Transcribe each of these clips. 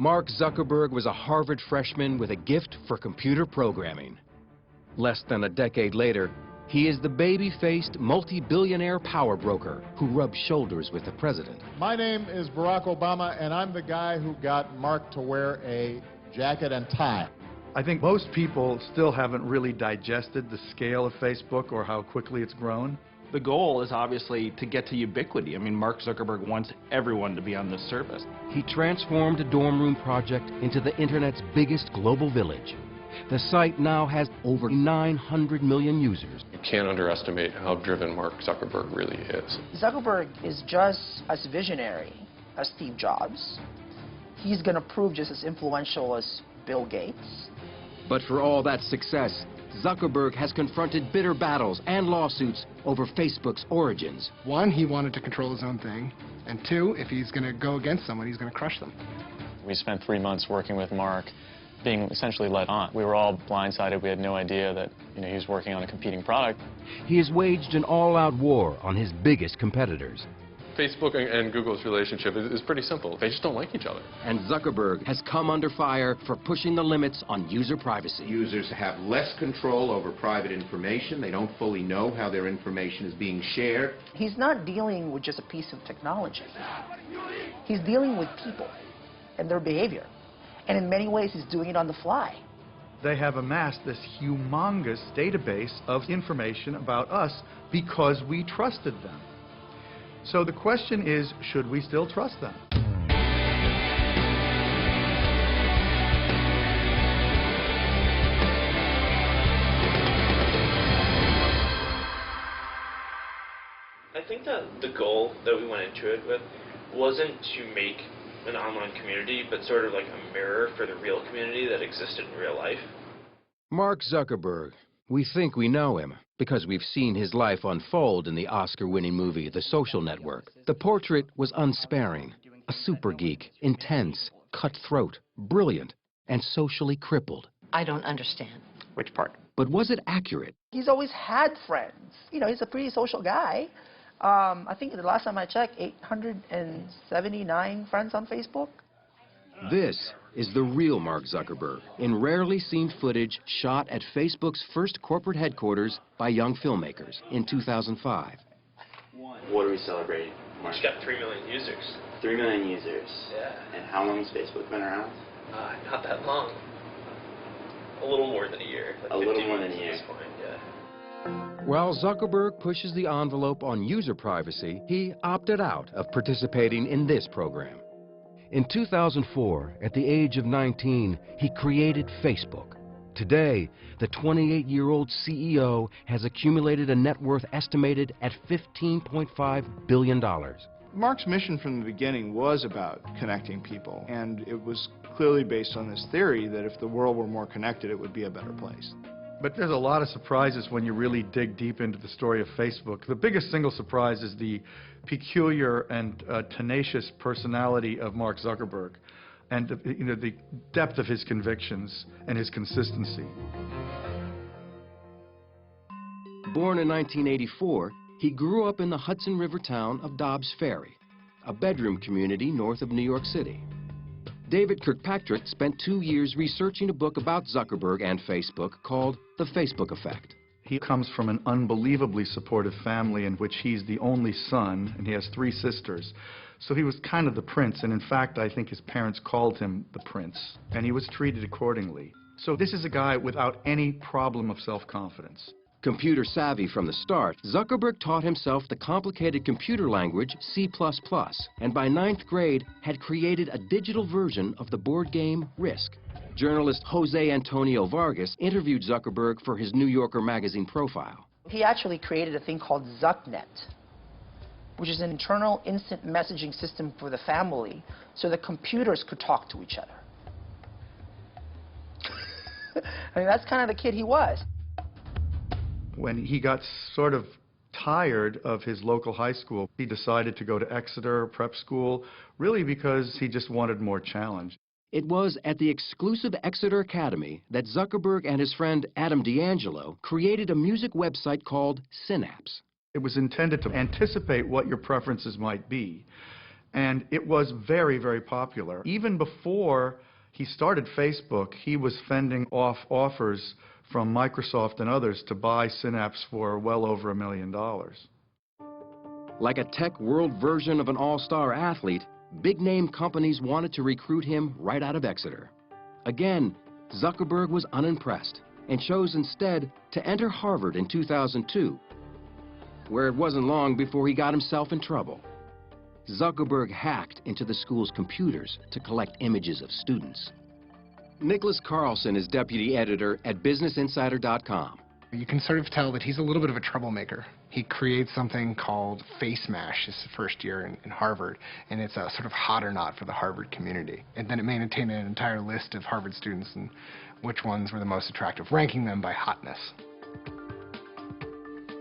Mark Zuckerberg was a Harvard freshman with a gift for computer programming. Less than a decade later, he is the baby-faced multi-billionaire power broker who rubs shoulders with the president. My name is Barack Obama, and I'm the guy who got Mark to wear a jacket and tie. I think most people still haven't really digested the scale of Facebook or how quickly it's grown. The goal is obviously to get to ubiquity. I mean, Mark Zuckerberg wants everyone to be on this service. He transformed a dorm room project into the internet's biggest global village. The site now has over 900 million users. You can't underestimate how driven Mark Zuckerberg really is. Zuckerberg is just as visionary as Steve Jobs. He's going to prove just as influential as Bill Gates. But for all that success, Zuckerberg has confronted bitter battles and lawsuits over Facebook's origins. One, he wanted to control his own thing, and two, if he's going to go against someone, he's going to crush them. We spent 3 months working with Mark, being essentially led on. We were all blindsided. We had no idea that, he was working on a competing product. He has waged an all-out war on his biggest competitors. Facebook and Google's relationship is pretty simple. They just don't like each other. And Zuckerberg has come under fire for pushing the limits on user privacy. Users have less control over private information. They don't fully know how their information is being shared. He's not dealing with just a piece of technology. He's dealing with people and their behavior. And in many ways, he's doing it on the fly. They have amassed this humongous database of information about us because we trusted them. So the question is, should we still trust them? I think that the goal that we went into it with wasn't to make an online community, but sort of like a mirror for the real community that existed in real life. Mark Zuckerberg. We think we know him because we've seen his life unfold in the Oscar-winning movie The Social Network. The portrait was unsparing, a super geek, intense, cutthroat, brilliant, and socially crippled. I don't understand. Which part? But was it accurate? He's always had friends. He's a pretty social guy. I think the last time I checked, 879 friends on Facebook. This is the real Mark Zuckerberg in rarely seen footage shot at Facebook's first corporate headquarters by young filmmakers in 2005. What are we celebrating, Mark? It's got 3 million users. 3 million users. Yeah. And how long has Facebook been around? Not that long. A little more than a year. Like a little more than a year. At this point, yeah. While Zuckerberg pushes the envelope on user privacy, he opted out of participating in this program. In 2004, at the age of 19, he created Facebook. Today, the 28-year-old CEO has accumulated a net worth estimated at $15.5 billion. Mark's mission from the beginning was about connecting people, and it was clearly based on this theory that if the world were more connected, it would be a better place. But there's a lot of surprises when you really dig deep into the story of Facebook. The biggest single surprise is the peculiar and tenacious personality of Mark Zuckerberg and the depth of his convictions and his consistency. Born in 1984, he grew up in the Hudson River town of Dobbs Ferry, a bedroom community north of New York City. David Kirkpatrick spent 2 years researching a book about Zuckerberg and Facebook called The Facebook Effect. He comes from an unbelievably supportive family in which he's the only son, and he has 3 sisters. So he was kind of the prince, and in fact, I think his parents called him the prince, and he was treated accordingly. So this is a guy without any problem of self-confidence. Computer savvy from the start, Zuckerberg taught himself the complicated computer language C++, and by 9th grade had created a digital version of the board game Risk. Journalist Jose Antonio Vargas interviewed Zuckerberg for his New Yorker magazine profile. He actually created a thing called ZuckNet, which is an internal instant messaging system for the family so the computers could talk to each other. I mean, that's kind of the kid he was. When he got sort of tired of his local high school, he decided to go to Exeter prep school, really because he just wanted more challenge. It was at the exclusive Exeter Academy that Zuckerberg and his friend Adam D'Angelo created a music website called Synapse. It was intended to anticipate what your preferences might be And it was very, very popular. Even before he started Facebook, he was fending off offers from Microsoft and others to buy Synapse for well over $1 million. Like a tech world version of an all-star athlete, big-name companies wanted to recruit him right out of Exeter. Again, Zuckerberg was unimpressed and chose instead to enter Harvard in 2002, where it wasn't long before he got himself in trouble. Zuckerberg hacked into the school's computers to collect images of students. Nicholas Carlson is deputy editor at BusinessInsider.com. You can sort of tell that he's a little bit of a troublemaker. He creates something called Face Mash his first year in Harvard, and it's a sort of hot or not for the Harvard community. And then it maintained an entire list of Harvard students and which ones were the most attractive, ranking them by hotness.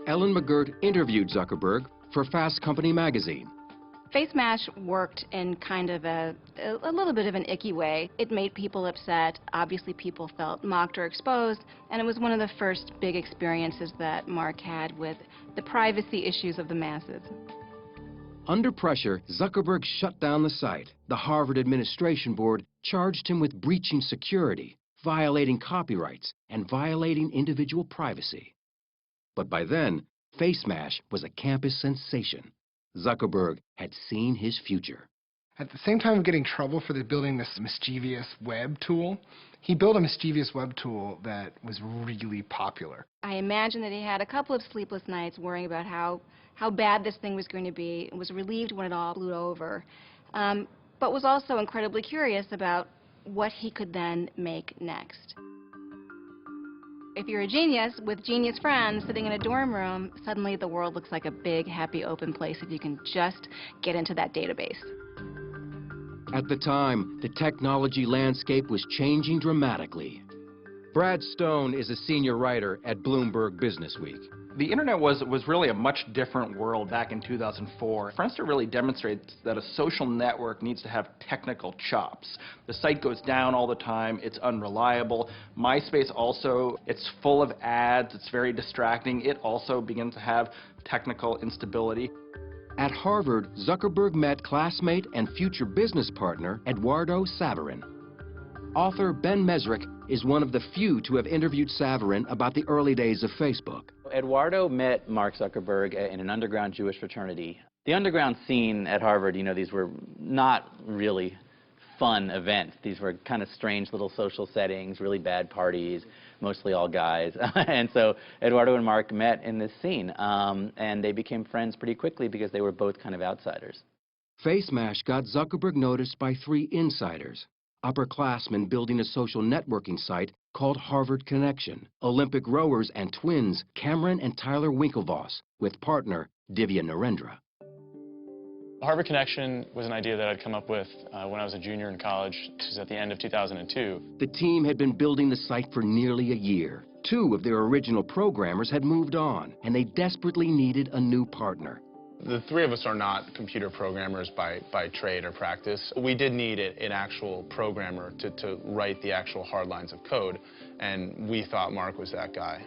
Ellen McGirt interviewed Zuckerberg for Fast Company magazine. Face Mash worked in kind of a little bit of an icky way. It made people upset. Obviously, people felt mocked or exposed, and it was one of the first big experiences that Mark had with the privacy issues of the masses. Under pressure, Zuckerberg shut down the site. The Harvard Administration Board charged him with breaching security, violating copyrights, and violating individual privacy. But by then, Face Mash was a campus sensation. Zuckerberg had seen his future. At the same time of getting trouble for building this mischievous web tool, he built a mischievous web tool that was really popular. I imagine that he had a couple of sleepless nights worrying about how bad this thing was going to be, and was relieved when it all blew over, but was also incredibly curious about what he could then make next. If you're a genius with genius friends sitting in a dorm room, suddenly the world looks like a big, happy, open place if you can just get into that database. At the time, the technology landscape was changing dramatically. Brad Stone is a senior writer at Bloomberg Businessweek. The internet was really a much different world back in 2004. Friendster really demonstrates that a social network needs to have technical chops. The site goes down all the time, it's unreliable. MySpace also, it's full of ads, it's very distracting. It also begins to have technical instability. At Harvard, Zuckerberg met classmate and future business partner Eduardo Saverin. Author Ben Mesrick is one of the few to have interviewed Saverin about the early days of Facebook. Eduardo met Mark Zuckerberg in an underground Jewish fraternity. The underground scene at Harvard, you know, these were not really fun events. These were kind of strange little social settings, really bad parties, mostly all guys. And so Eduardo and Mark met in this scene, and they became friends pretty quickly because they were both kind of outsiders. Face Mash got Zuckerberg noticed by 3 insiders. Upperclassmen building a social networking site called Harvard Connection, Olympic rowers and twins Cameron and Tyler Winklevoss, with partner Divya Narendra. Harvard Connection was an idea that I'd come up with when I was a junior in college. This was at the end of 2002. The team had been building the site for nearly a year. 2 of their original programmers had moved on, and they desperately needed a new partner. The 3 of us are not computer programmers by trade or practice. We did need an actual programmer to write the actual hard lines of code, and we thought Mark was that guy.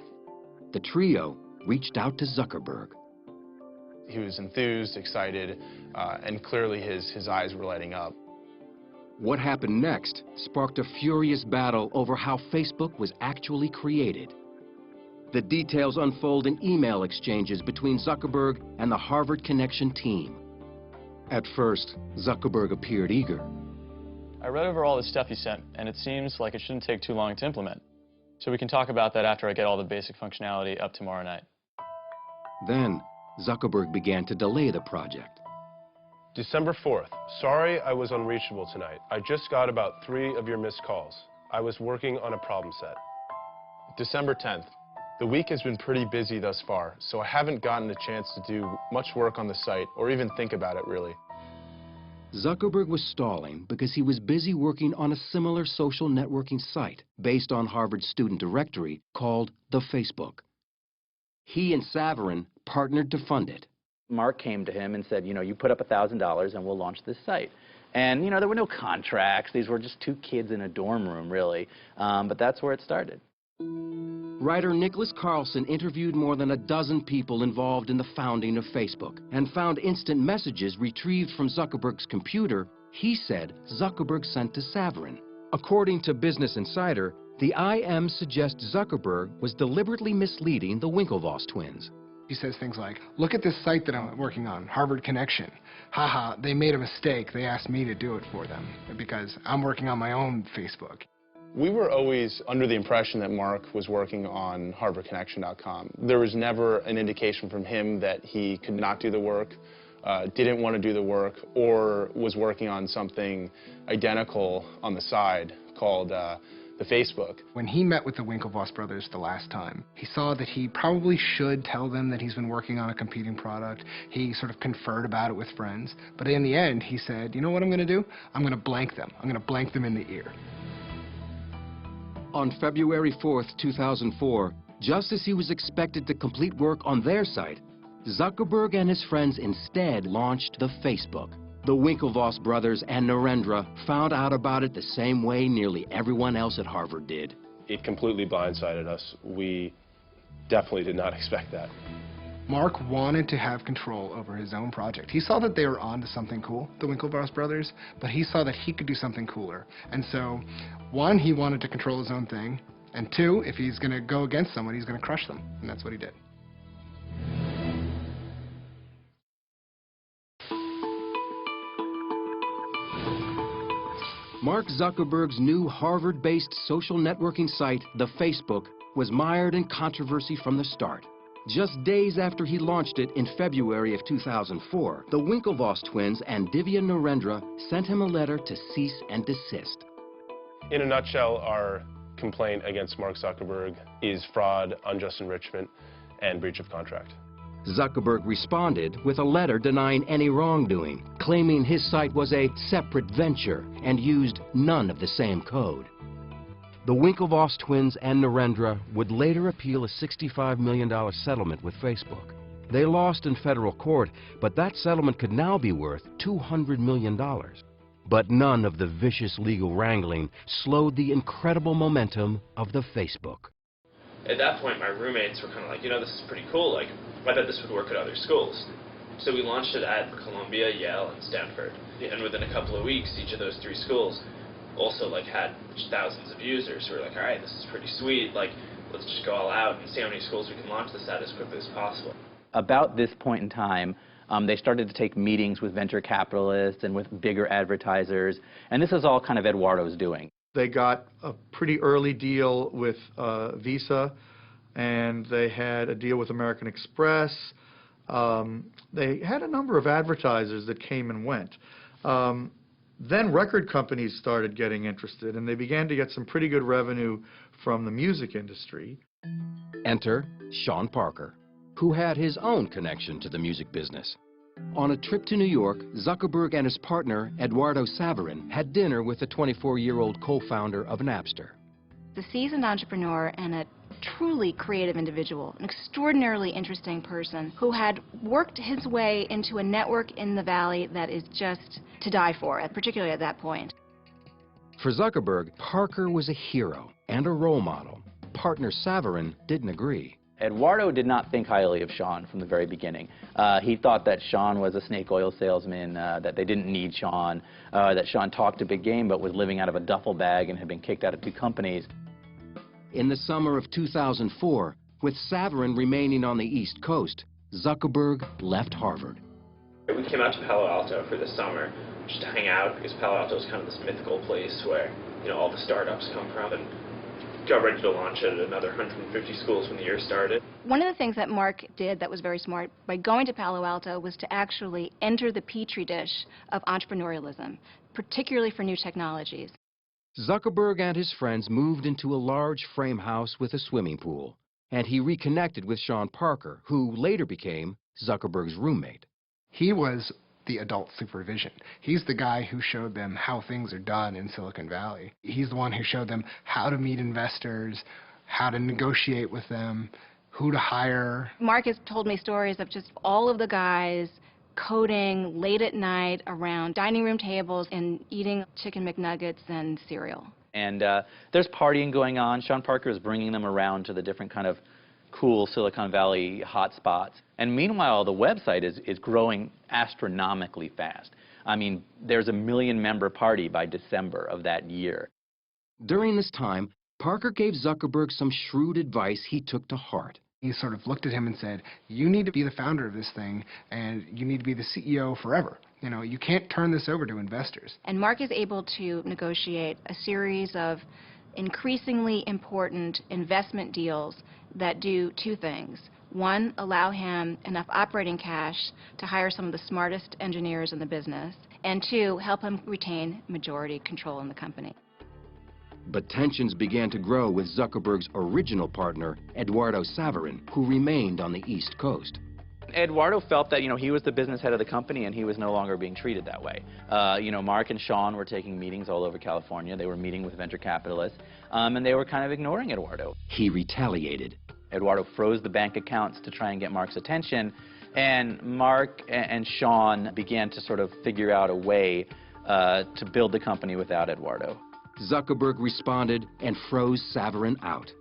The trio reached out to Zuckerberg. He was enthused, excited, and clearly his eyes were lighting up. What happened next sparked a furious battle over how Facebook was actually created. The details unfold in email exchanges between Zuckerberg and the Harvard Connection team. At first, Zuckerberg appeared eager. I read over all the stuff you sent, and it seems like it shouldn't take too long to implement. So we can talk about that after I get all the basic functionality up tomorrow night. Then, Zuckerberg began to delay the project. December 4th. Sorry I was unreachable tonight. I just got about 3 of your missed calls. I was working on a problem set. December 10th. The week has been pretty busy thus far, so I haven't gotten a chance to do much work on the site or even think about it, really. Zuckerberg was stalling because he was busy working on a similar social networking site based on Harvard's student directory called The Facebook. He and Saverin partnered to fund it. Mark came to him and said, you know, you put up $1,000 and we'll launch this site. And, you know, there were no contracts. These were just 2 kids in a dorm room, really. But that's where it started. Writer Nicholas Carlson interviewed more than a dozen people involved in the founding of Facebook and found instant messages retrieved from Zuckerberg's computer he said Zuckerberg sent to Saverin. According to Business Insider, the IM suggests Zuckerberg was deliberately misleading the Winklevoss twins. He says things like, look at this site that I'm working on, Harvard Connection. Haha, they made a mistake. They asked me to do it for them because I'm working on my own Facebook. We were always under the impression that Mark was working on HarvardConnection.com. There was never an indication from him that he could not do the work, didn't want to do the work, or was working on something identical on the side called the Facebook. When he met with the Winklevoss brothers the last time, he saw that he probably should tell them that he's been working on a competing product. He sort of conferred about it with friends. But in the end, he said, you know what I'm going to do? I'm going to blank them. I'm going to blank them in the ear. On February 4th, 2004, just as he was expected to complete work on their site, Zuckerberg and his friends instead launched the Facebook. The Winklevoss brothers and Narendra found out about it the same way nearly everyone else at Harvard did. It completely blindsided us. We definitely did not expect that. Mark wanted to have control over his own project. He saw that they were onto something cool, the Winklevoss brothers, but he saw that he could do something cooler. And so, one, he wanted to control his own thing, and two, if he's going to go against someone, he's going to crush them. And that's what he did. Mark Zuckerberg's new Harvard-based social networking site, the Facebook, was mired in controversy from the start. Just days after he launched it in February of 2004, the Winklevoss twins and Divya Narendra sent him a letter to cease and desist. In a nutshell, our complaint against Mark Zuckerberg is fraud, unjust enrichment, and breach of contract. Zuckerberg responded with a letter denying any wrongdoing, claiming his site was a separate venture and used none of the same code. The Winklevoss twins and Narendra would later appeal a $65 million settlement with Facebook. They lost in federal court, but that settlement could now be worth $200 million. But none of the vicious legal wrangling slowed the incredible momentum of the Facebook. At that point, my roommates were kind of like, you know, this is pretty cool. Like, I bet this would work at other schools. So we launched it at Columbia, Yale, and Stanford. And within a couple of weeks, each of those three schools also had thousands of users who were like, all right, this is pretty sweet. Like, let's just go all out and see how many schools we can launch this at as quickly as possible. About this point in time, they started to take meetings with venture capitalists and with bigger advertisers, and this is all kind of Eduardo's doing. They got a pretty early deal with Visa, and they had a deal with American Express. They had a number of advertisers that came and went. Then record companies started getting interested, and they began to get some pretty good revenue from the music industry. Enter Sean Parker, who had his own connection to the music business. On a trip to New York, Zuckerberg and his partner, Eduardo Saverin, had dinner with the 24-year-old co-founder of Napster. The seasoned entrepreneur and a truly creative individual, an extraordinarily interesting person who had worked his way into a network in the Valley that is just to die for, particularly at that point. For Zuckerberg, Parker was a hero and a role model. Partner Saverin didn't agree. Eduardo did not think highly of Sean from the very beginning. He thought that Sean was a snake oil salesman, that they didn't need Sean, that Sean talked a big game but was living out of a duffel bag and had been kicked out of 2 companies. In the summer of 2004, with Saverin remaining on the East Coast, Zuckerberg left Harvard. We came out to Palo Alto for the summer just to hang out because Palo Alto is kind of this mythical place where, you know, all the startups come from, and got ready to launch at another 150 schools when the year started. One of the things that Mark did that was very smart by going to Palo Alto was to actually enter the petri dish of entrepreneurialism, particularly for new technologies. Zuckerberg and his friends moved into a large frame house with a swimming pool, and he reconnected with Sean Parker, who later became Zuckerberg's roommate. He was the adult supervision. He's the guy who showed them how things are done in Silicon Valley. He's the one who showed them how to meet investors, how to negotiate with them, who to hire. Mark has told me stories of just all of the guys coding late at night around dining room tables and eating chicken McNuggets and cereal. And there's partying going on. Sean Parker is bringing them around to the different kind of cool Silicon Valley hotspots. And meanwhile, the website is growing astronomically fast. I mean, there's a 1 million-member party by December of that year. During this time, Parker gave Zuckerberg some shrewd advice he took to heart. He sort of looked at him and said, you need to be the founder of this thing, and you need to be the CEO forever. You know, you can't turn this over to investors. And Mark is able to negotiate a series of increasingly important investment deals that do two things. One, allow him enough operating cash to hire some of the smartest engineers in the business, and two, help him retain majority control in the company. But tensions began to grow with Zuckerberg's original partner, Eduardo Saverin, who remained on the East Coast. Eduardo felt that, he was the business head of the company and he was no longer being treated that way. Mark and Sean were taking meetings all over California. They were meeting with venture capitalists, and they were kind of ignoring Eduardo. He retaliated. Eduardo froze the bank accounts to try and get Mark's attention, and Mark and Sean began to sort of figure out a way to build the company without Eduardo. Zuckerberg responded and froze Saverin out.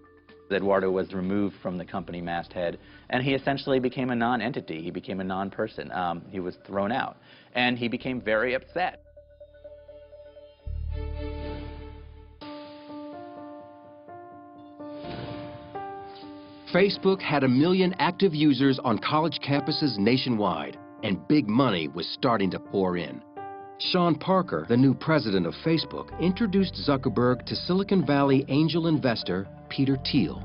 Eduardo was removed from the company masthead, and he essentially became a non-entity. He became a non-person. He was thrown out, and he became very upset. Facebook had 1 million active users on college campuses nationwide, and big money was starting to pour in. Sean Parker, the new president of Facebook, introduced Zuckerberg to Silicon Valley angel investor Peter Thiel,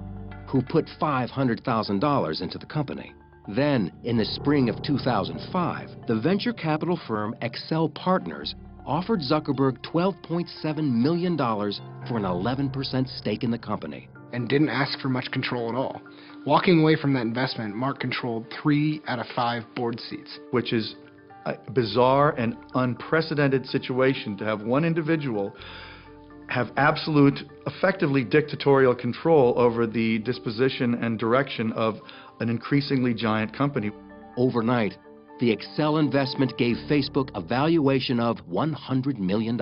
who put $500,000 into the company. Then, in the spring of 2005, the venture capital firm Excel Partners offered Zuckerberg $12.7 million for an 11% stake in the company. And didn't ask for much control at all. Walking away from that investment, Mark controlled 3 out of 5 board seats. Which is a bizarre and unprecedented situation to have one individual have absolute, effectively dictatorial control over the disposition and direction of an increasingly giant company. Overnight, the Excel investment gave Facebook a valuation of $100 million.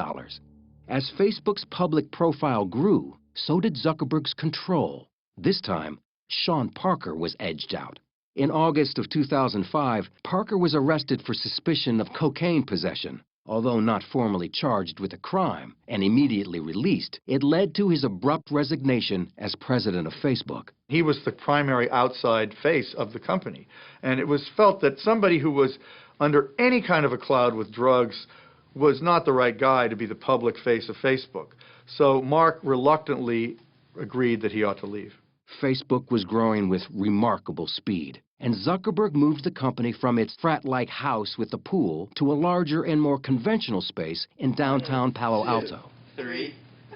As Facebook's public profile grew, so did Zuckerberg's control. This time, Sean Parker was edged out. In August of 2005, Parker was arrested for suspicion of cocaine possession. Although not formally charged with a crime and immediately released, it led to his abrupt resignation as president of Facebook. He was the primary outside face of the company, and it was felt that somebody who was under any kind of a cloud with drugs was not the right guy to be the public face of Facebook. So Mark reluctantly agreed that he ought to leave. Facebook was growing with remarkable speed, and Zuckerberg moved the company from its frat-like house with the pool to a larger and more conventional space in downtown Palo Alto. 3,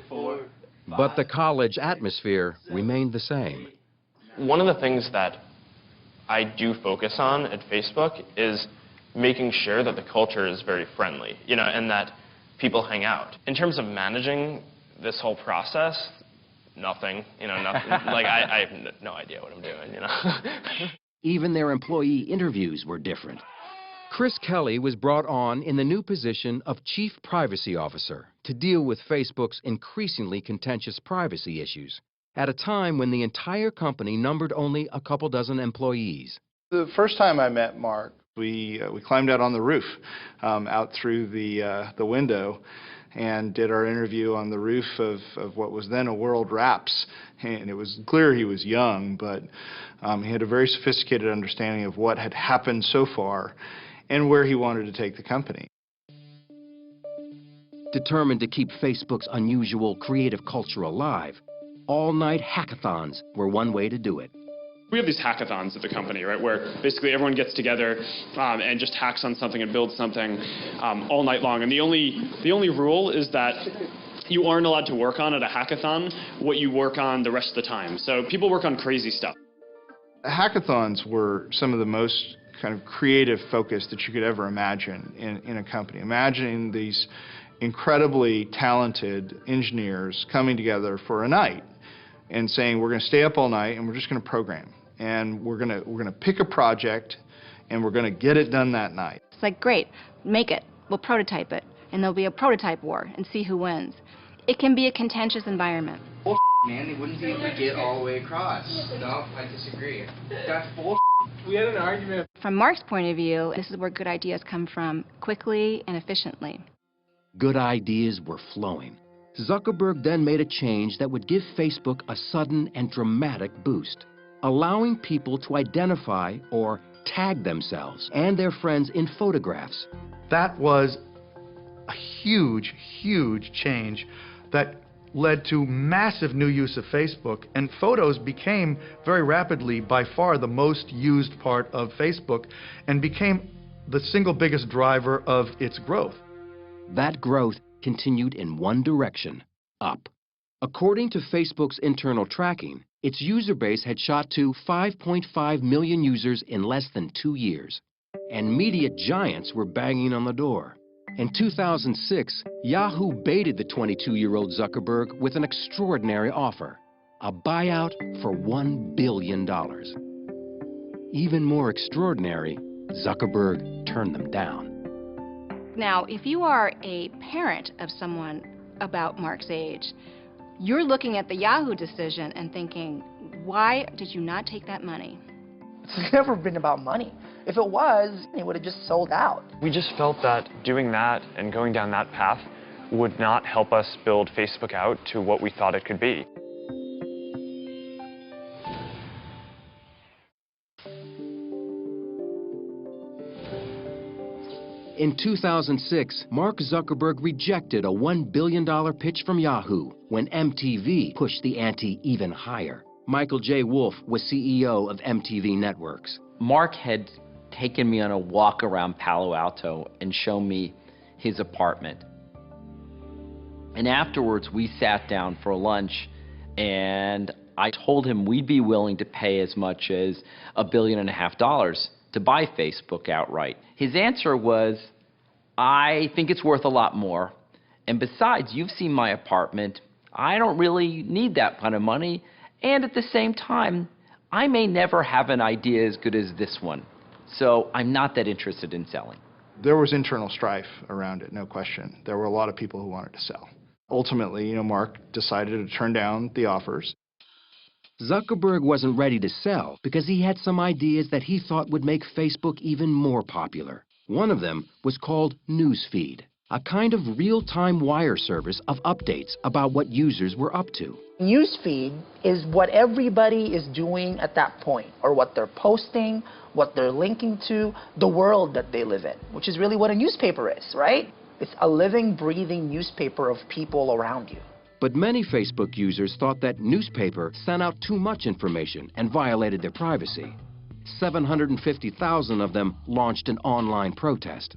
4, 5. But the college atmosphere remained the same. One of the things that I do focus on at Facebook is making sure that the culture is very friendly, and that people hang out. In terms of managing this whole process, nothing, nothing. Like, I have no idea what I'm doing, Even their employee interviews were different. Chris Kelly was brought on in the new position of Chief Privacy Officer to deal with Facebook's increasingly contentious privacy issues, at a time when the entire company numbered only a couple dozen employees. The first time I met Mark, we climbed out on the roof, out through the window, and did our interview on the roof of what was then a World Wraps. And it was clear he was young, but he had a very sophisticated understanding of what had happened so far and where he wanted to take the company. Determined to keep Facebook's unusual creative culture alive, all-night hackathons were one way to do it. We have these hackathons at the company, right, where basically everyone gets together and just hacks on something and builds something all night long. And the only rule is that you aren't allowed to work on at a hackathon what you work on the rest of the time. So people work on crazy stuff. Hackathons were some of the most kind of creative focus that you could ever imagine in a company. Imagining these incredibly talented engineers coming together for a night and saying, we're going to stay up all night and we're just going to program. And we're gonna pick a project, and we're gonna get it done that night. It's like, great, make it. We'll prototype it, and there'll be a prototype war and see who wins. it can be a contentious environment. Bull, man, they wouldn't be able to get all the way across. No, I disagree. That's bull. We had an argument. From Mark's point of view, this is where good ideas come from quickly and efficiently. Good ideas were flowing. Zuckerberg then made a change that would give Facebook a sudden and dramatic boost, allowing people to identify or tag themselves and their friends in photographs. That was a huge, huge change that led to massive new use of Facebook, and photos became very rapidly by far the most used part of Facebook and became the single biggest driver of its growth. That growth continued in one direction, up. According to Facebook's internal tracking, its user base had shot to 5.5 million users in less than 2 years. And media giants were banging on the door. In 2006, Yahoo baited the 22-year-old Zuckerberg with an extraordinary offer, a buyout for $1 billion. Even more extraordinary, Zuckerberg turned them down. Now, if you are a parent of someone about Mark's age, you're looking at the Yahoo decision and thinking, why did you not take that money? It's never been about money. If it was, it would have just sold out. We just felt that doing that and going down that path would not help us build Facebook out to what we thought it could be. In 2006, Mark Zuckerberg rejected a $1 billion pitch from Yahoo when MTV pushed the ante even higher. Michael J. Wolff was CEO of MTV Networks. Mark had taken me on a walk around Palo Alto and shown me his apartment. And afterwards, we sat down for lunch, and I told him we'd be willing to pay as much as $1.5 billion to buy Facebook outright. His answer was, I think it's worth a lot more. And besides, you've seen my apartment. I don't really need that kind of money. And at the same time, I may never have an idea as good as this one. So I'm not that interested in selling. There was internal strife around it, no question. There were a lot of people who wanted to sell. Ultimately, Mark decided to turn down the offers. Zuckerberg wasn't ready to sell because he had some ideas that he thought would make Facebook even more popular. One of them was called Newsfeed, a kind of real-time wire service of updates about what users were up to. Newsfeed is what everybody is doing at that point, or what they're posting, what they're linking to, the world that they live in, which is really what a newspaper is, right? It's a living, breathing newspaper of people around you. But many Facebook users thought that newspaper sent out too much information and violated their privacy. 750,000 of them launched an online protest.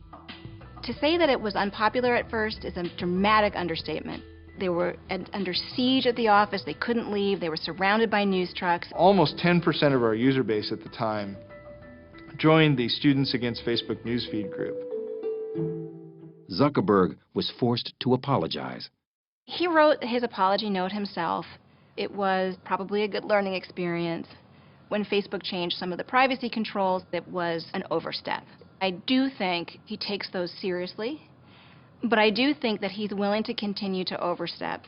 To say that it was unpopular at first is a dramatic understatement. They were under siege at the office. They couldn't leave. They were surrounded by news trucks. Almost 10% of our user base at the time joined the Students Against Facebook Newsfeed group. Zuckerberg was forced to apologize. He wrote his apology note himself. It was probably a good learning experience. When Facebook changed some of the privacy controls, it was an overstep. I do think he takes those seriously, but I do think that he's willing to continue to overstep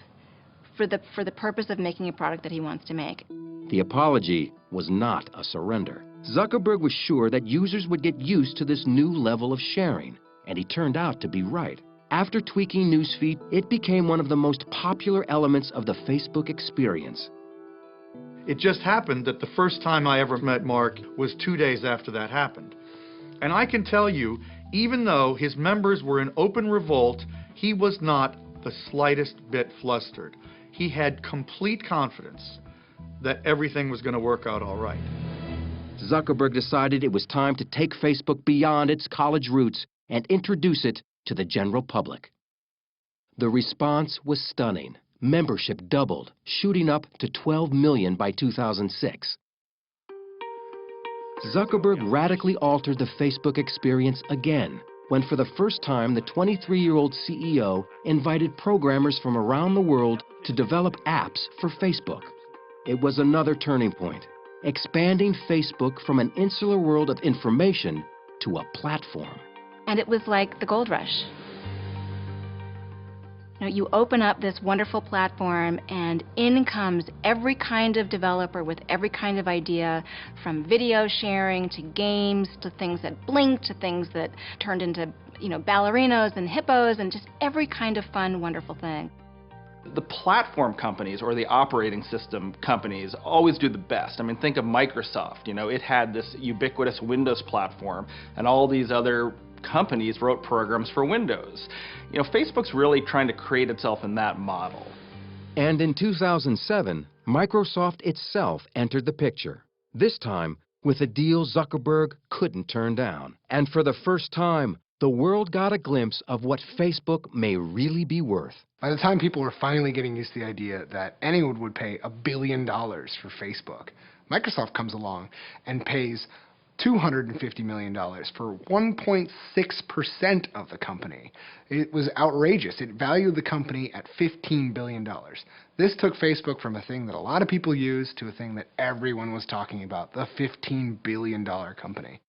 for the purpose of making a product that he wants to make. The apology was not a surrender. Zuckerberg was sure that users would get used to this new level of sharing, and he turned out to be right. After tweaking Newsfeed, it became one of the most popular elements of the Facebook experience. It just happened that the first time I ever met Mark was 2 days after that happened. And I can tell you, even though his members were in open revolt, he was not the slightest bit flustered. He had complete confidence that everything was going to work out all right. Zuckerberg decided it was time to take Facebook beyond its college roots and introduce it to the general public. The response was stunning. Membership doubled, shooting up to 12 million by 2006. Zuckerberg radically altered the Facebook experience again, when for the first time the 23-year-old CEO invited programmers from around the world to develop apps for Facebook. It was another turning point, expanding Facebook from an insular world of information to a platform. And it was like the gold rush. You know, you open up this wonderful platform and in comes every kind of developer with every kind of idea, from video sharing to games to things that blink to things that turned into, you know, ballerinos and hippos and just every kind of fun, wonderful thing. The platform companies or the operating system companies always do the best. I mean, think of Microsoft. You know, it had this ubiquitous Windows platform, and all these other companies wrote programs for Windows. You know, Facebook's really trying to create itself in that model. And in 2007, Microsoft itself entered the picture, this time with a deal Zuckerberg couldn't turn down. And for the first time, the world got a glimpse of what Facebook may really be worth. By the time people were finally getting used to the idea that anyone would pay $1 billion for Facebook, Microsoft comes along and pays $250 million for 1.6% of the company. It was outrageous. It valued the company at $15 billion. This took Facebook from a thing that a lot of people use to a thing that everyone was talking about, the $15 billion company.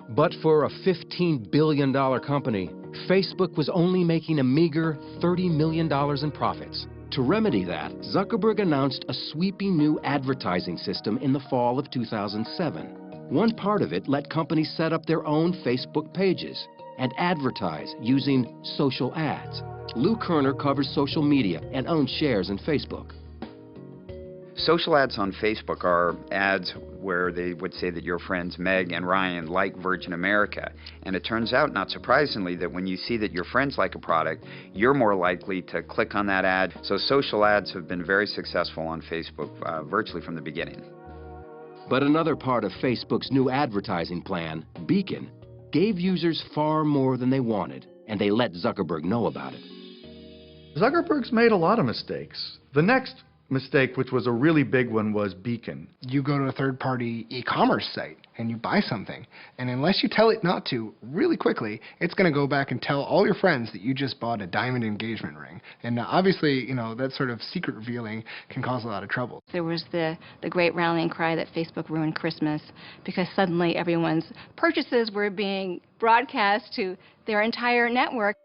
But for a $15 billion company, Facebook was only making a meager $30 million in profits. To remedy that, Zuckerberg announced a sweeping new advertising system in the fall of 2007. One part of it let companies set up their own Facebook pages and advertise using social ads. Lou Kerner covers social media and owns shares in Facebook. Social ads on Facebook are ads where they would say that your friends Meg and Ryan like Virgin America. And it turns out, not surprisingly, that when you see that your friends like a product, you're more likely to click on that ad. So social ads have been very successful on Facebook virtually from the beginning. But another part of Facebook's new advertising plan, Beacon, gave users far more than they wanted, and they let Zuckerberg know about it. Zuckerberg's made a lot of mistakes. The next mistake, which was a really big one, was Beacon. You go to a third-party e-commerce site and you buy something, and unless you tell it not to really quickly, it's going to go back and tell all your friends that you just bought a diamond engagement ring. And obviously, you know, that sort of secret revealing can cause a lot of trouble. There was the great rallying cry that Facebook ruined Christmas because suddenly everyone's purchases were being broadcast to their entire network.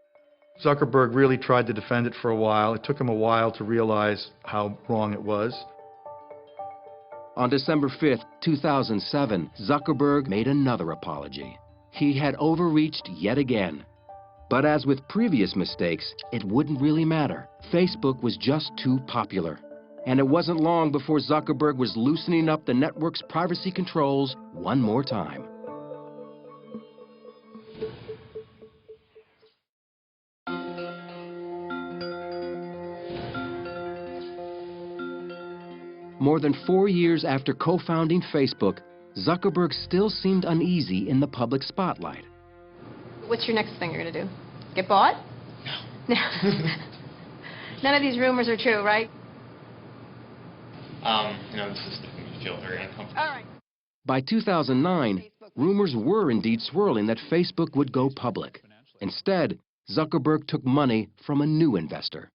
Zuckerberg really tried to defend it for a while. It took him a while to realize how wrong it was. On December 5th, 2007, Zuckerberg made another apology. He had overreached yet again. But as with previous mistakes, it wouldn't really matter. Facebook was just too popular. And it wasn't long before Zuckerberg was loosening up the network's privacy controls one more time. More than 4 years after co-founding Facebook, Zuckerberg still seemed uneasy in the public spotlight. What's your next thing you're going to do? Get bought? No. None of these rumors are true, right? You know, this is making me feel very uncomfortable. All right. By 2009, rumors were indeed swirling that Facebook would go public. Instead, Zuckerberg took money from a new investor.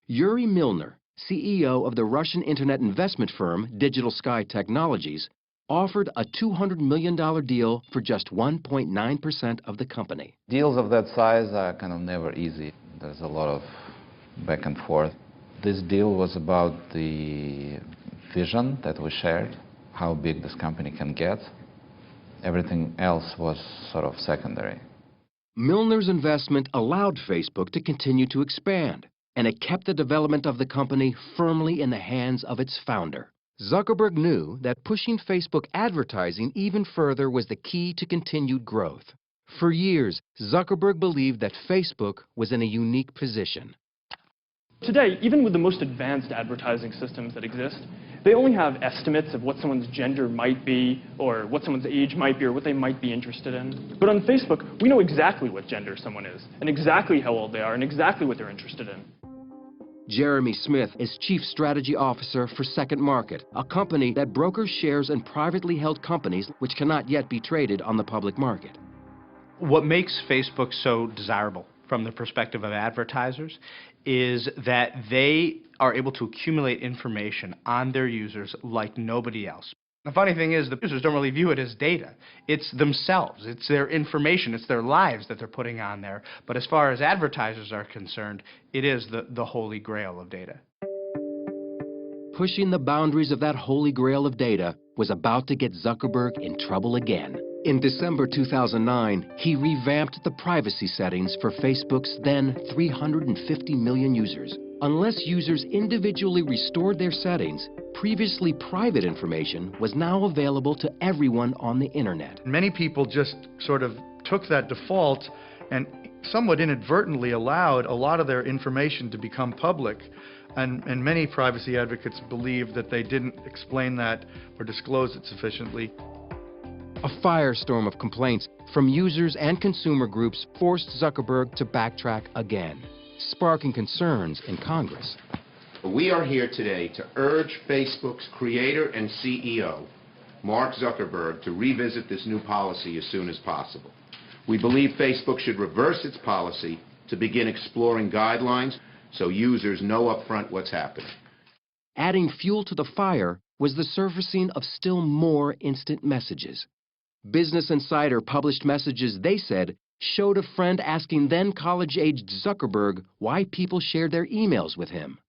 Yuri Milner, CEO of the Russian internet investment firm Digital Sky Technologies, offered a $200 million deal for just 1.9% of the company. Deals of that size are kind of never easy. There's a lot of back and forth. This deal was about the vision that we shared, how big this company can get. Everything else was sort of secondary. Milner's investment allowed Facebook to continue to expand, and it kept the development of the company firmly in the hands of its founder. Zuckerberg knew that pushing Facebook advertising even further was the key to continued growth. For years, Zuckerberg believed that Facebook was in a unique position. Today, even with the most advanced advertising systems that exist, they only have estimates of what someone's gender might be, or what someone's age might be, or what they might be interested in. But on Facebook, we know exactly what gender someone is, and exactly how old they are, and exactly what they're interested in. Jeremy Smith is Chief Strategy Officer for Second Market, a company that brokers shares in privately held companies which cannot yet be traded on the public market. What makes Facebook so desirable from the perspective of advertisers is that they are able to accumulate information on their users like nobody else. The funny thing is, the users don't really view it as data. It's themselves. It's their information. It's their lives that they're putting on there. But as far as advertisers are concerned, it is the holy grail of data. Pushing the boundaries of that holy grail of data was about to get Zuckerberg in trouble again. In December 2009, he revamped the privacy settings for Facebook's then 350 million users. Unless users individually restored their settings, previously private information was now available to everyone on the internet. Many people just sort of took that default and somewhat inadvertently allowed a lot of their information to become public. And many privacy advocates believe that they didn't explain that or disclose it sufficiently. A firestorm of complaints from users and consumer groups forced Zuckerberg to backtrack again, sparking concerns in Congress. We are here today to urge Facebook's creator and CEO, Mark Zuckerberg, to revisit this new policy as soon as possible. We believe Facebook should reverse its policy to begin exploring guidelines so users know upfront what's happening. Adding fuel to the fire was the surfacing of still more instant messages. Business Insider published messages they said showed a friend asking then college-aged Zuckerberg why people shared their emails with him.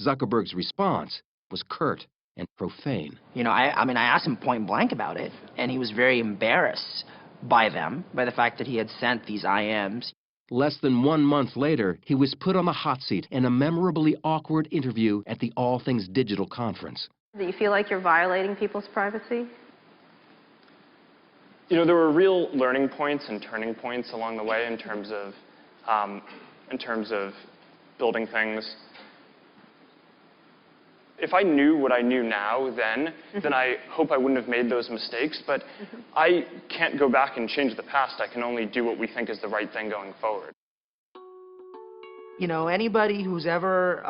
Zuckerberg's response was curt and profane. You know, I mean, I asked him point blank about it, and he was very embarrassed by the fact that he had sent these IMs. Less than 1 month later, he was put on the hot seat in a memorably awkward interview at the All Things Digital conference. Do you feel like you're violating people's privacy? You know, there were real learning points and turning points along the way in terms of building things. If I knew what I knew now then I hope I wouldn't have made those mistakes. But I can't go back and change the past. I can only do what we think is the right thing going forward. You know, anybody who's ever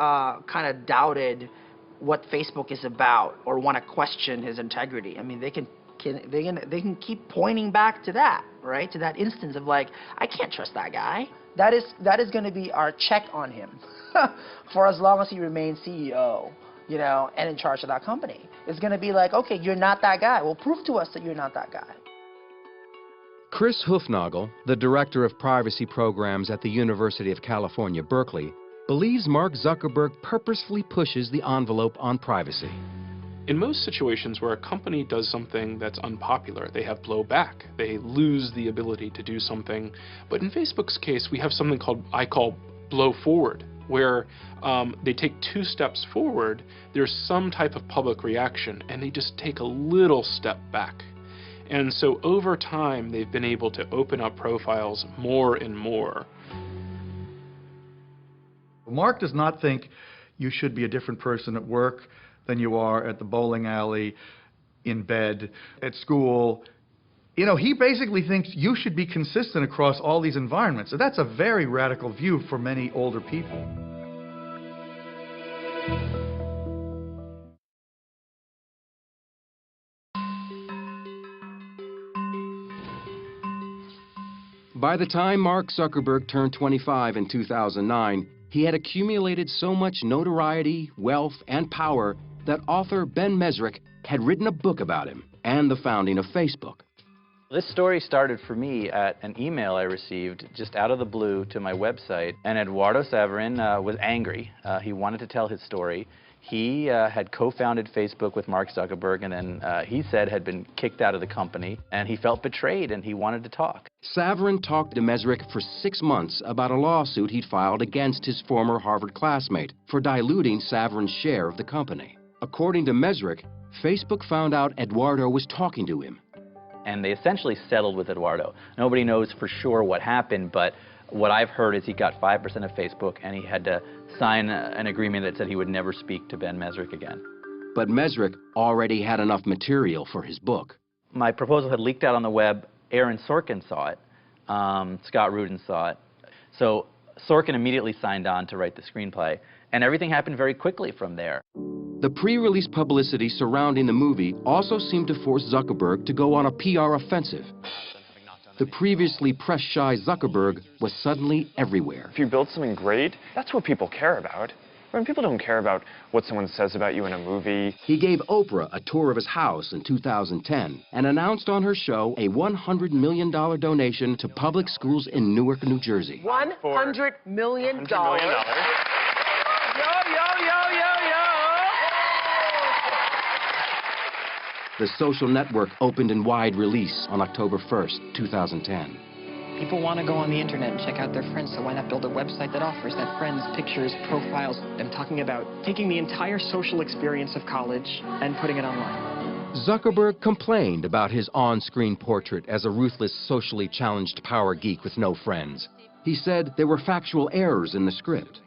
kind of doubted what Facebook is about or want to question his integrity, I mean, they can keep pointing back to that, right? To that instance of like, I can't trust that guy. That is going to be our check on him for as long as he remains CEO, you know, and in charge of that company. It's going to be like, okay, you're not that guy. Well, prove to us that you're not that guy. Chris Hufnagel, the director of privacy programs at the University of California, Berkeley, believes Mark Zuckerberg purposefully pushes the envelope on privacy. In most situations where a company does something that's unpopular, they have blowback. They lose the ability to do something. But in Facebook's case, we have something I call blow forward, where they take 2 steps forward, there's some type of public reaction, and they just take a little step back. And so over time, they've been able to open up profiles more and more. Mark does not think you should be a different person at work than you are at the bowling alley, in bed, at school. You know, he basically thinks you should be consistent across all these environments. So that's a very radical view for many older people. By the time Mark Zuckerberg turned 25 in 2009, he had accumulated so much notoriety, wealth, and power that author Ben Mezrich had written a book about him and the founding of Facebook. This story started for me at an email I received just out of the blue to my website, and Eduardo Saverin was angry. He wanted to tell his story. He had co-founded Facebook with Mark Zuckerberg, and then he said had been kicked out of the company, and he felt betrayed, and he wanted to talk. Saverin talked to Mezrich for 6 months about a lawsuit he'd filed against his former Harvard classmate for diluting Saverin's share of the company. According to Mezrich, Facebook found out Eduardo was talking to him. And they essentially settled with Eduardo. Nobody knows for sure what happened, but what I've heard is he got 5% of Facebook, and he had to sign an agreement that said he would never speak to Ben Mezrich again. But Mezrich already had enough material for his book. My proposal had leaked out on the web. Aaron Sorkin saw it. Scott Rudin saw it. So Sorkin immediately signed on to write the screenplay, and everything happened very quickly from there. The pre-release publicity surrounding the movie also seemed to force Zuckerberg to go on a PR offensive. The previously press-shy Zuckerberg was suddenly everywhere. If you build something great, that's what people care about. When people don't care about what someone says about you in a movie. He gave Oprah a tour of his house in 2010 and announced on her show a $100 million donation to public schools in Newark, New Jersey. $100 million. $100 million. The social network opened in wide release on October 1st, 2010. People want to go on the internet and check out their friends, so why not build a website that offers that friends, pictures, profiles? I'm talking about taking the entire social experience of college and putting it online. Zuckerberg complained about his on-screen portrait as a ruthless, socially challenged power geek with no friends. He said there were factual errors in the script.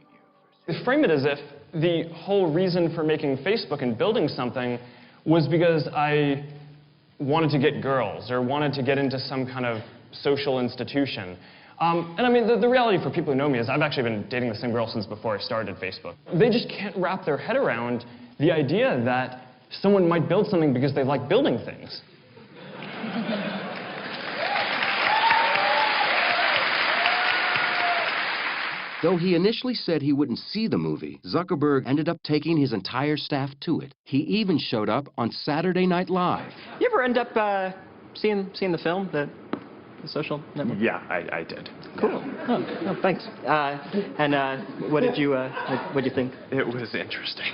They frame it as if the whole reason for making Facebook and building something was because I wanted to get girls or wanted to get into some kind of social institution. And I mean, the reality for people who know me is I've actually been dating the same girl since before I started Facebook. They just can't wrap their head around the idea that someone might build something because they like building things. Though he initially said he wouldn't see the movie, Zuckerberg ended up taking his entire staff to it. He even showed up on Saturday Night Live. You ever end up seeing the film, the Social Network? Yeah, I did. Cool. Yeah. Oh, thanks. And what did you think? It was interesting.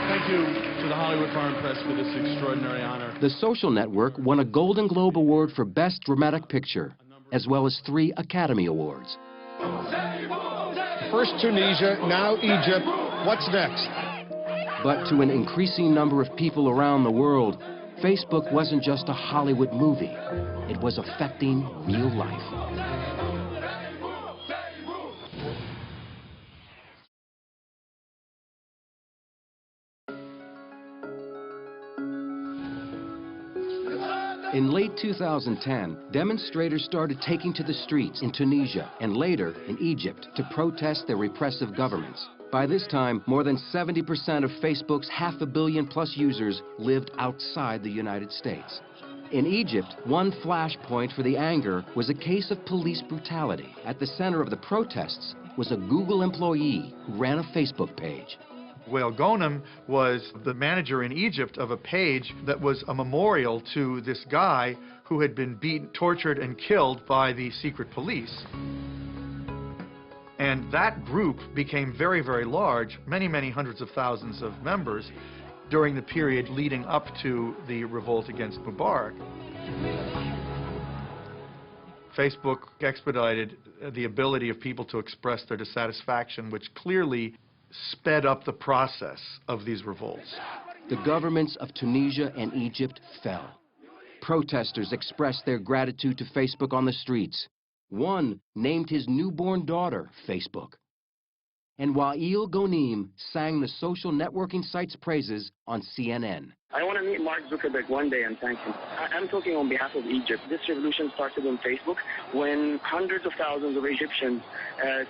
Thank you to the Hollywood Foreign Press for this extraordinary honor. The Social Network won a Golden Globe Award for Best Dramatic Picture, as well as 3 Academy Awards. First Tunisia, now Egypt. What's next? But to an increasing number of people around the world, Facebook wasn't just a Hollywood movie. It was affecting real life. In late 2010, demonstrators started taking to the streets in Tunisia and later in Egypt to protest their repressive governments. By this time, more than 70% of Facebook's 500 million+ users lived outside the United States. In Egypt, one flashpoint for the anger was a case of police brutality. At the center of the protests was a Google employee who ran a Facebook page. Wael Ghonim was the manager in Egypt of a page that was a memorial to this guy who had been beaten, tortured, and killed by the secret police. And that group became very, very large, many, many hundreds of thousands of members during the period leading up to the revolt against Mubarak. Facebook expedited the ability of people to express their dissatisfaction, which clearly sped up the process of these revolts. The governments of Tunisia and Egypt fell. Protesters expressed their gratitude to Facebook on the streets. One named his newborn daughter Facebook. And Wael Ghonim sang the social networking site's praises on CNN. I want to meet Mark Zuckerberg one day and thank him. I'm talking on behalf of Egypt. This revolution started on Facebook when hundreds of thousands of Egyptians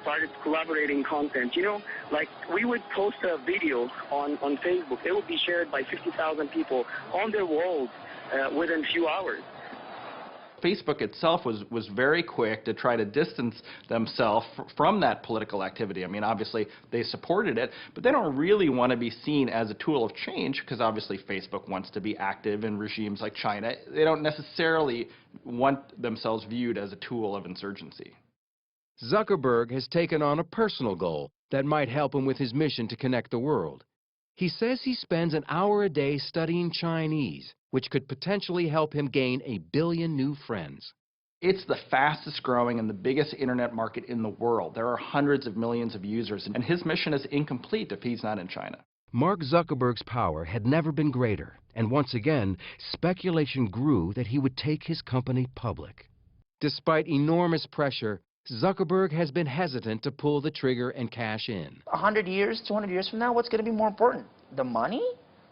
started collaborating content. You know, like we would post a video on Facebook. It would be shared by 50,000 people on their walls within a few hours. Facebook itself was very quick to try to distance themselves from that political activity. I mean, obviously, they supported it, but they don't really want to be seen as a tool of change because obviously Facebook wants to be active in regimes like China. They don't necessarily want themselves viewed as a tool of insurgency. Zuckerberg has taken on a personal goal that might help him with his mission to connect the world. He says he spends an hour a day studying Chinese, which could potentially help him gain 1 billion new friends. It's the fastest growing and the biggest internet market in the world. There are hundreds of millions of users, and his mission is incomplete if he's not in China. Mark Zuckerberg's power had never been greater, and once again, speculation grew that he would take his company public. Despite enormous pressure, Zuckerberg has been hesitant to pull the trigger and cash in. 100 years, 200 years from now, what's going to be more important? The money,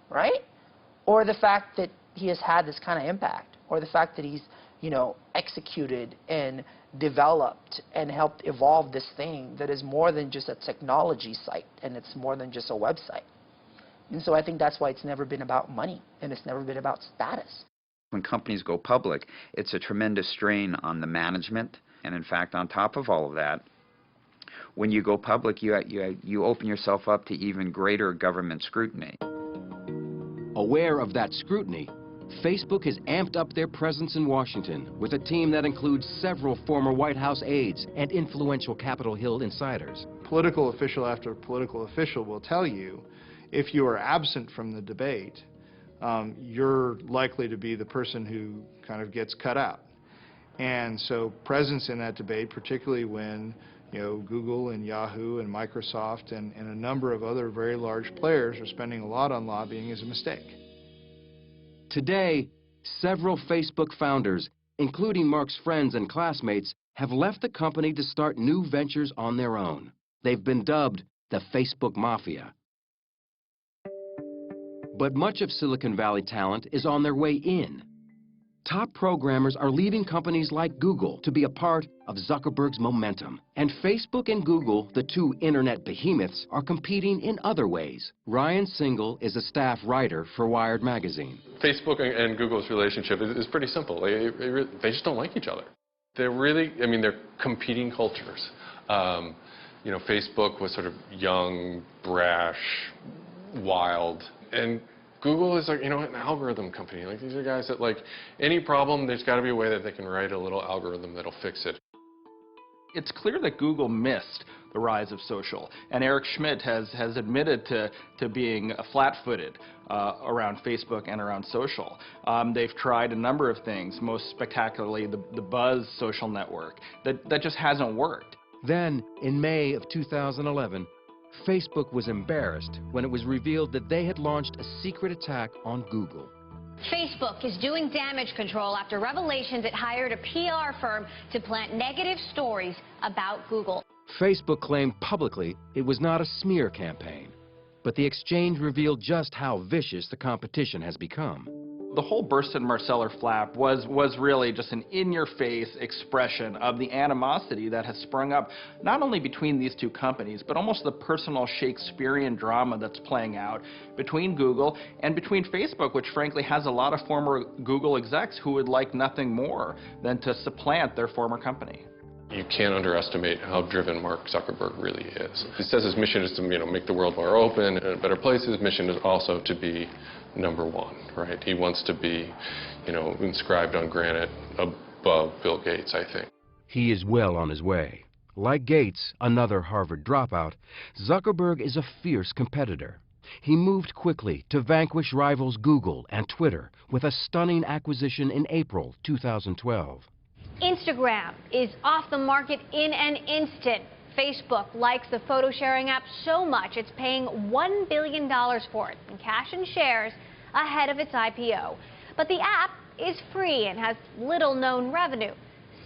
right? Or the fact that he has had this kind of impact? Or the fact that he's, you know, executed and developed and helped evolve this thing that is more than just a technology site and it's more than just a website. And so I think that's why it's never been about money and it's never been about status. When companies go public, it's a tremendous strain on the management. And in fact, on top of all of that, when you go public, you open yourself up to even greater government scrutiny. Aware of that scrutiny, Facebook has amped up their presence in Washington with a team that includes several former White House aides and influential Capitol Hill insiders. Political official after political official will tell you, if you are absent from the debate, you're likely to be the person who kind of gets cut out. And so presence in that debate, particularly when Google and Yahoo and Microsoft and a number of other very large players are spending a lot on lobbying, is a mistake. Today, several Facebook founders, including Mark's friends and classmates, have left the company to start new ventures on their own. They've been dubbed the Facebook Mafia. But much of Silicon Valley talent is on their way in. Top programmers are leaving companies like Google to be a part of Zuckerberg's momentum. And Facebook and Google, the two internet behemoths, are competing in other ways. Ryan Singal is a staff writer for Wired magazine. Facebook and Google's relationship is pretty simple. They just don't like each other. They're really, they're competing cultures. Facebook was sort of young, brash, wild, and Google is like, an algorithm company. Like, these are guys that, like, any problem, there's got to be a way that they can write a little algorithm that'll fix it. It's clear that Google missed the rise of social, and Eric Schmidt has admitted to being flat-footed around Facebook and around social. They've tried a number of things, most spectacularly the Buzz social network. That just hasn't worked. Then, in May of 2011, Facebook was embarrassed when it was revealed that they had launched a secret attack on Google. Facebook is doing damage control after revelations it hired a PR firm to plant negative stories about Google. Facebook claimed publicly it was not a smear campaign, but the exchange revealed just how vicious the competition has become. The whole Burstyn Marsteller flap was really just an in-your-face expression of the animosity that has sprung up not only between these two companies, but almost the personal Shakespearean drama that's playing out between Google and between Facebook, which frankly has a lot of former Google execs who would like nothing more than to supplant their former company. You can't underestimate how driven Mark Zuckerberg really is. He says his mission is to make the world more open and a better place. His mission is also to be number one, right? He wants to be, inscribed on granite above Bill Gates, I think. He is well on his way. Like Gates, another Harvard dropout, Zuckerberg is a fierce competitor. He moved quickly to vanquish rivals Google and Twitter with a stunning acquisition in April 2012. Instagram is off the market in an instant. Facebook likes the photo sharing app so much it's paying $1 billion for it in cash and shares ahead of its IPO. But the app is free and has little known revenue.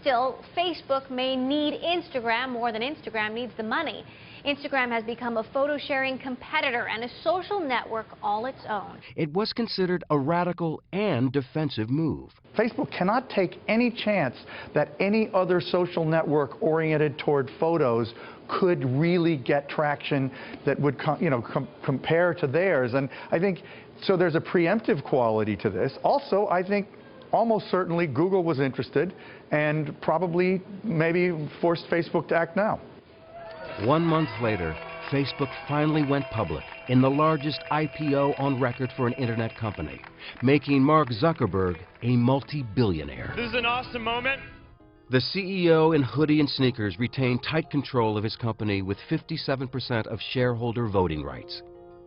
Still, Facebook may need Instagram more than Instagram needs the money. Instagram has become a photo-sharing competitor and a social network all its own. It was considered a radical and defensive move. Facebook cannot take any chance that any other social network oriented toward photos could really get traction that would compare to theirs. And I think, so there's a preemptive quality to this. Also, I think almost certainly Google was interested and probably maybe forced Facebook to act now. 1 month later, Facebook finally went public in the largest IPO on record for an internet company, making Mark Zuckerberg a multi-billionaire. This is an awesome moment. The CEO in hoodie and sneakers retained tight control of his company with 57% of shareholder voting rights.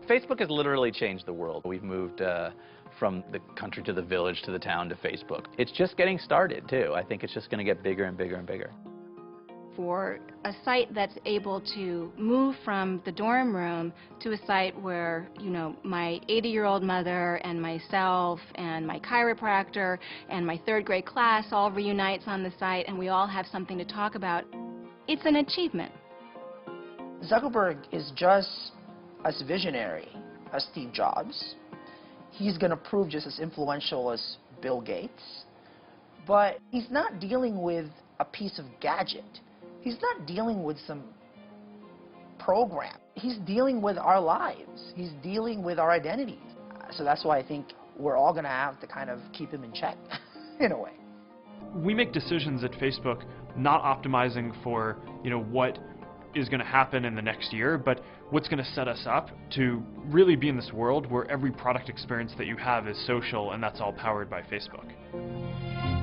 Facebook has literally changed the world. We've moved from the country to the village to the town to Facebook. It's just getting started, too. I think it's just going to get bigger and bigger and bigger. For a site that's able to move from the dorm room to a site where, my 80-year-old mother and myself and my chiropractor and my third grade class all reunites on the site and we all have something to talk about, it's an achievement. Zuckerberg is just as visionary as Steve Jobs. He's going to prove just as influential as Bill Gates. But he's not dealing with a piece of gadget. He's not dealing with some program. He's dealing with our lives. He's dealing with our identities. So that's why I think we're all going to have to kind of keep him in check, in a way. We make decisions at Facebook not optimizing for, what is going to happen in the next year, but what's going to set us up to really be in this world where every product experience that you have is social, and that's all powered by Facebook.